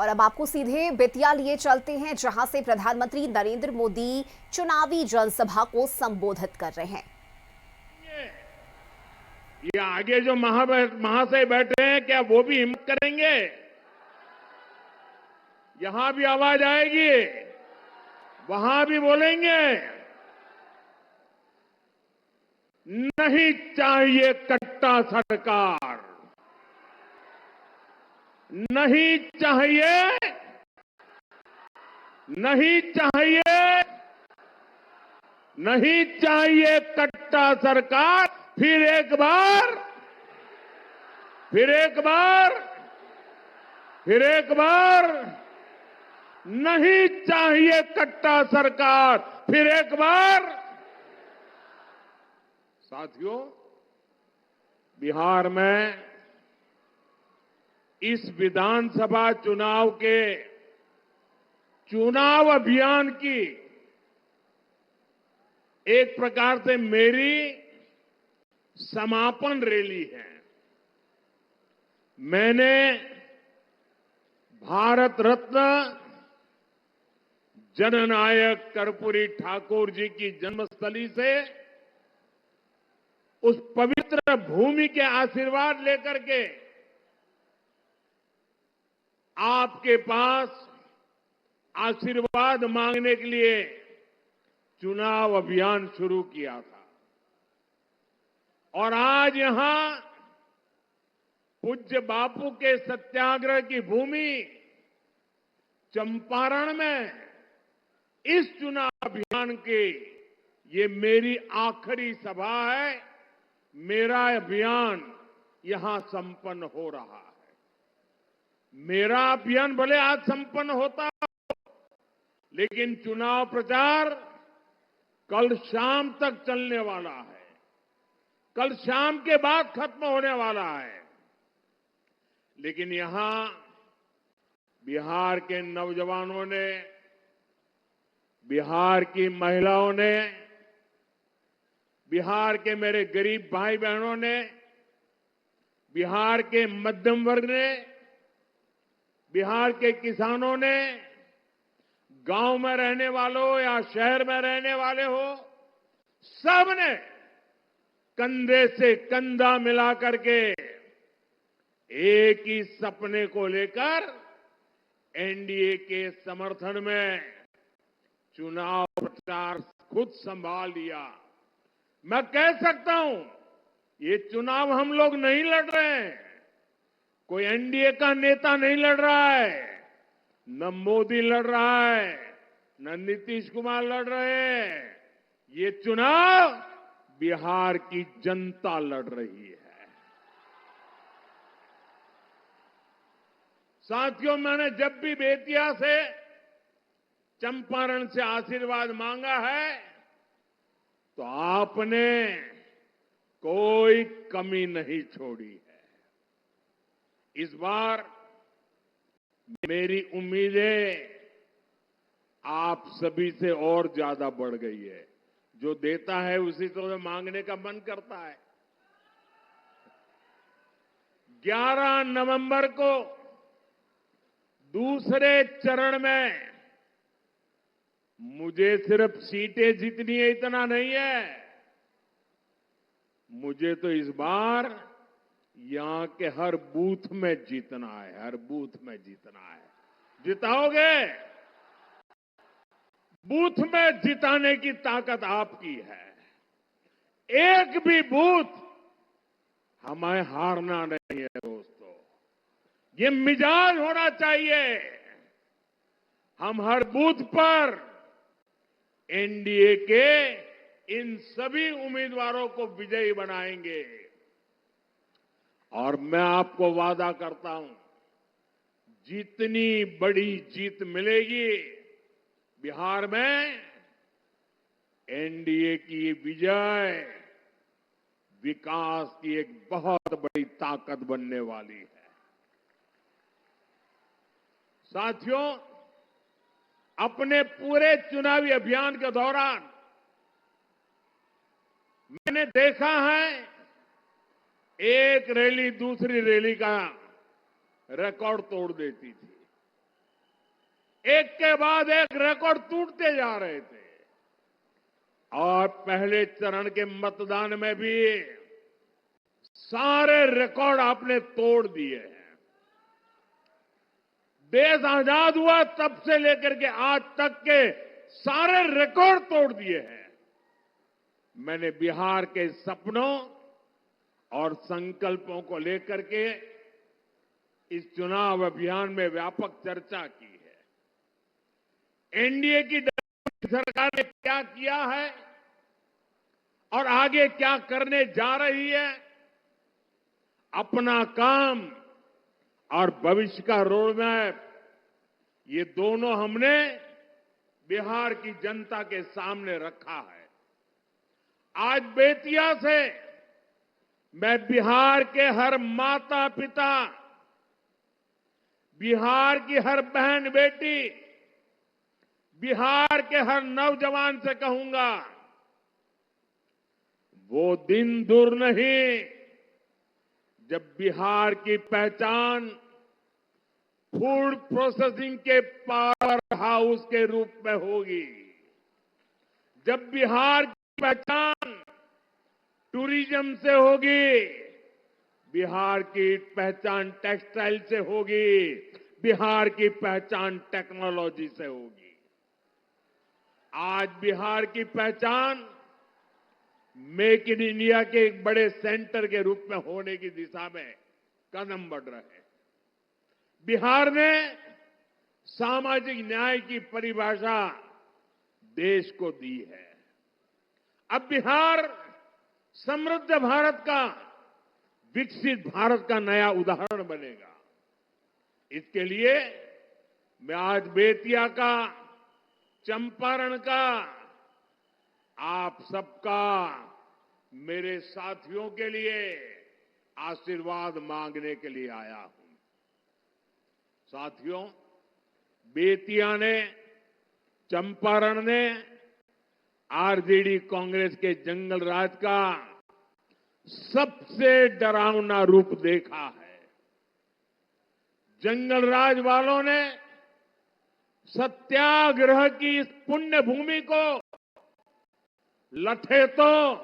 और अब आपको सीधे बेतिया लिए चलते हैं, जहां से प्रधानमंत्री नरेंद्र मोदी चुनावी जनसभा को संबोधित कर रहे हैं। ये आगे जो महाशय बैठे हैं, क्या वो भी हिम्मत करेंगे? यहां भी आवाज आएगी, वहां भी बोलेंगे। नहीं चाहिए कट्टा सरकार, नहीं चाहिए, नहीं चाहिए, नहीं चाहिए कट्टा सरकार। फिर एक बार, फिर एक बार, फिर एक बार, नहीं चाहिए कट्टा सरकार। फिर एक बार। साथियों, बिहार में इस विधानसभा चुनाव के चुनाव अभियान की एक प्रकार से मेरी समापन रैली है। मैंने भारत रत्न जननायक कर्पूरी ठाकुर जी की जन्मस्थली से उस पवित्र भूमि के आशीर्वाद लेकर के आपके पास आशीर्वाद मांगने के लिए चुनाव अभियान शुरू किया था। और आज यहां पूज्य बापू के सत्याग्रह की भूमि चंपारण में इस चुनाव अभियान की ये मेरी आखिरी सभा है। मेरा अभियान यहां संपन्न हो रहा है। मेरा अभियान भले आज संपन्न होता, लेकिन चुनाव प्रचार कल शाम तक चलने वाला है। कल शाम के बाद खत्म होने वाला है। लेकिन यहां बिहार के नौजवानों ने, बिहार की महिलाओं ने, बिहार के मेरे गरीब भाई बहनों ने, बिहार के मध्यम वर्ग ने, बिहार के किसानों ने, गांव में रहने वालों या शहर में रहने वाले हो, सबने कंधे से कंधा मिला करके एक ही सपने को लेकर एनडीए के समर्थन में चुनाव प्रचार खुद संभाल लिया। मैं कह सकता हूं, ये चुनाव हम लोग नहीं लड़ रहे हैं, कोई एनडीए का नेता नहीं लड़ रहा है, न मोदी लड़ रहा है, न नीतीश कुमार लड़ रहे हैं। ये चुनाव बिहार की जनता लड़ रही है। साथियों, मैंने जब भी बेतिया से, चंपारण से आशीर्वाद मांगा है, तो आपने कोई कमी नहीं छोड़ी है। इस बार मेरी उम्मीदें आप सभी से और ज्यादा बढ़ गई है। जो देता है उसी को मांगने का मन करता है। 11 नवंबर को दूसरे चरण में मुझे सिर्फ सीटें जीतनी है, इतना नहीं है। मुझे तो इस बार यहां के हर बूथ में जीतना है, हर बूथ में जीतना है। जिताओगे? बूथ में जिताने की ताकत आपकी है। एक भी बूथ हमें हारना नहीं है दोस्तों। ये मिजाज होना चाहिए। हम हर बूथ पर एनडीए के इन सभी उम्मीदवारों को विजयी बनाएंगे। और मैं आपको वादा करता हूं, जितनी बड़ी जीत मिलेगी बिहार में, एनडीए की विजय विकास की एक बहुत बड़ी ताकत बनने वाली है। साथियों, अपने पूरे चुनावी अभियान के दौरान मैंने देखा है, एक रैली दूसरी रैली का रिकॉर्ड तोड़ देती थी। एक के बाद एक रिकॉर्ड टूटते जा रहे थे और पहले चरण के मतदान में भी सारे रिकॉर्ड आपने तोड़ दिए हैं। देश आजाद हुआ तब से लेकर के आज तक के सारे रिकॉर्ड तोड़ दिए हैं। मैंने बिहार के सपनों और संकल्पों को लेकर के इस चुनाव अभियान में व्यापक चर्चा की है। एनडीए की सरकार ने क्या किया है और आगे क्या करने जा रही है, अपना काम और भविष्य का रोड मैप, ये दोनों हमने बिहार की जनता के सामने रखा है। आज बेतिया से मैं बिहार के हर माता पिता, बिहार की हर बहन बेटी, बिहार के हर नौजवान से कहूंगा, वो दिन दूर नहीं जब बिहार की पहचान फूड प्रोसेसिंग के पावर हाउस के रूप में होगी, जब बिहार की पहचान टूरिज्म से होगी, बिहार की पहचान टेक्सटाइल से होगी, बिहार की पहचान टेक्नोलॉजी से होगी। आज बिहार की पहचान मेक इन इंडिया के एक बड़े सेंटर के रूप में होने की दिशा में कदम बढ़ रहे हैं। बिहार ने सामाजिक न्याय की परिभाषा देश को दी है। अब बिहार समृद्ध भारत का, विकसित भारत का नया उदाहरण बनेगा। इसके लिए मैं आज बेतिया का, चंपारण का, आप सबका, मेरे साथियों के लिए आशीर्वाद मांगने के लिए आया हूं। साथियों, बेतिया ने, चंपारण ने आरजेडी कांग्रेस के जंगल राज का सबसे डरावना रूप देखा है। जंगल राज वालों ने सत्याग्रह की इस पुण्य भूमि को लठेतों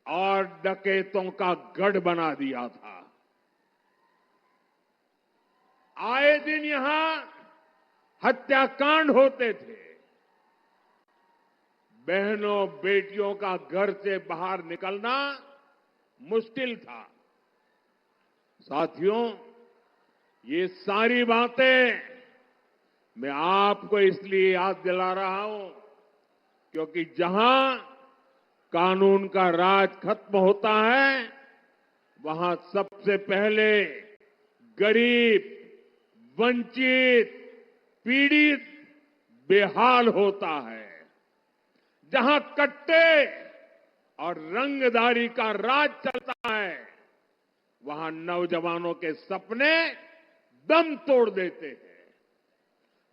और डकैतों का गढ़ बना दिया था। आए दिन यहां हत्याकांड होते थे। बहनों बेटियों का घर से बाहर निकलना मुश्किल था। साथियों, ये सारी बातें मैं आपको इसलिए याद दिला रहा हूं क्योंकि जहां कानून का राज खत्म होता है, वहां सबसे पहले गरीब, वंचित, पीड़ित बेहाल होता है। जहां कट्टे और रंगदारी का राज चलता है, वहां नौजवानों के सपने दम तोड़ देते हैं।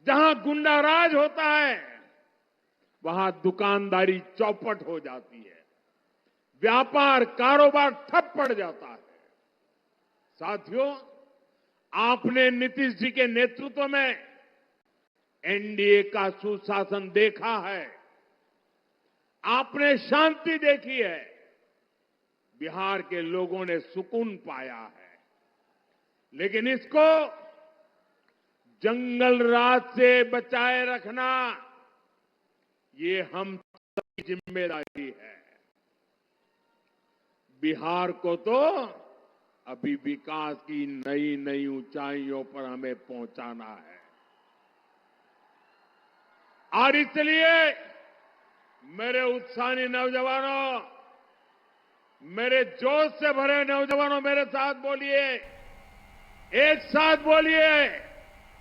जहां गुंडा राज होता है, वहां दुकानदारी चौपट हो जाती है, व्यापार कारोबार ठप पड़ जाता है। साथियों, आपने नीतीश जी के नेतृत्व में एनडीए का सुशासन देखा है, आपने शांति देखी है, बिहार के लोगों ने सुकून पाया है। लेकिन इसको जंगल राज से बचाए रखना, ये हम सबकी जिम्मेदारी है। बिहार को तो अभी विकास की नई नई ऊंचाइयों पर हमें पहुंचाना है। और इसलिए मेरे उत्साही नौजवानों, मेरे जोश से भरे नौजवानों, मेरे साथ बोलिए, एक साथ बोलिए,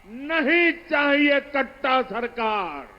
नहीं चाहिए कट्टा सरकार।